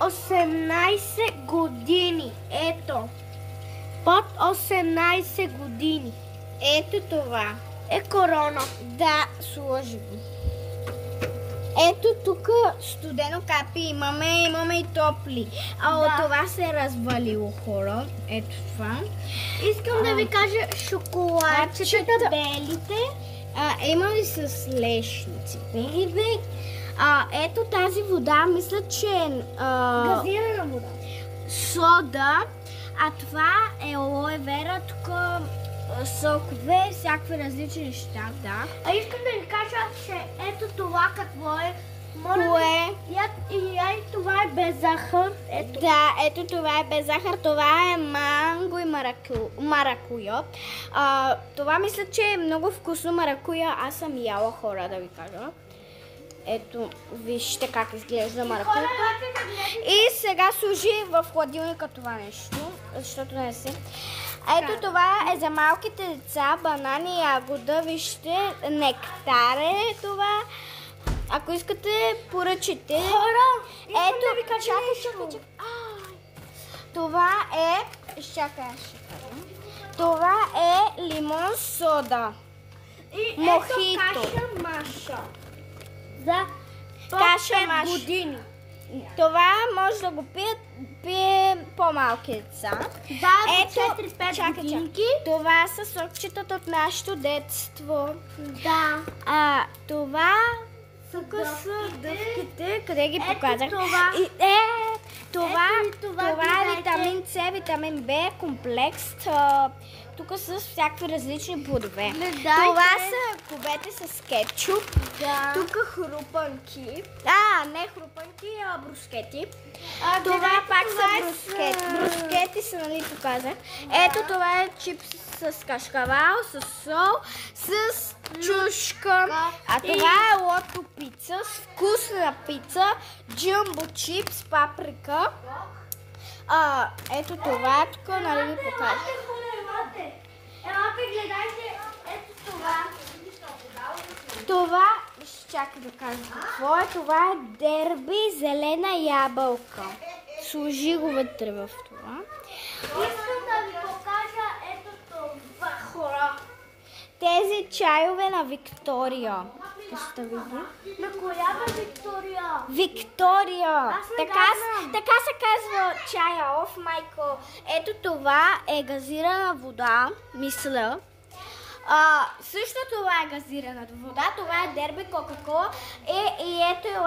18 години. Ето. Под 18 години. Ето това. Е корона. Да, сложи го. Ето тук студено капи имаме и топли. Да. Това се е развалило, хора. Ето това. Искам да ви кажа шоколадчета белите. Има ли с лешници? Ето тази вода, мисля, че е газирана вода. сода, а това е алоe вера, тук сокове, всякакви различни неща, да. Искам да ви кажа, че ето това какво е. Кое? И това е без захар. Ето. Да, ето това е без захар, това е манго и маракуйо. Това мисля, че е много вкусно маракуйо, аз съм яла, хора, да ви кажа. Ето, вижте как изглежда маракуйо. И сега служи в хладилника това нещо, защото не се... Ето това е за малките деца, банани, ягода, вижте, нектар е това. Ако искате, поръчите. Хора, ето, чакай. Това е... Чакай. Това е лимон сода. И мохито. ето каша маша. За Каша 5 маш. години. Това може да го пие по-малки деца. Да, Ето, 4-5 годинки. Това са сокчетата от нашето детство. Да. Това тук са дъвките, къде ги показах. това. Това е гледайте. витамин С, витамин Б, комплекс. Тук са всякакви различни плодове. Гледайте. Това са кубете с кетчуп. Да. Тук хрупанки. Не хрупанки, а брускети. Това гледайте, пак това са е брускети. Брускети са, нали, показах. Ето това е чипс с кашкавал, с сол, с чушка. А това е лото пица, с вкусна пица, джамбо чипс, паприка. Ето това, тук, нали, ви покажа. Елате, гледайте, ето това. Това, чакай да кажа какво е. Това е дерби зелена ябълка. Сложи го вътре в това. Искам да ви покажа ето това, хора. Тези чайове на Виктория. Ще види. На коя бе Виктория? Виктория! Аз не знам. Така се казва чая. Оф, майко. Ето това е газирана вода, мисля. Също това е газирана вода. Това е дерби Кока-Кола. И ето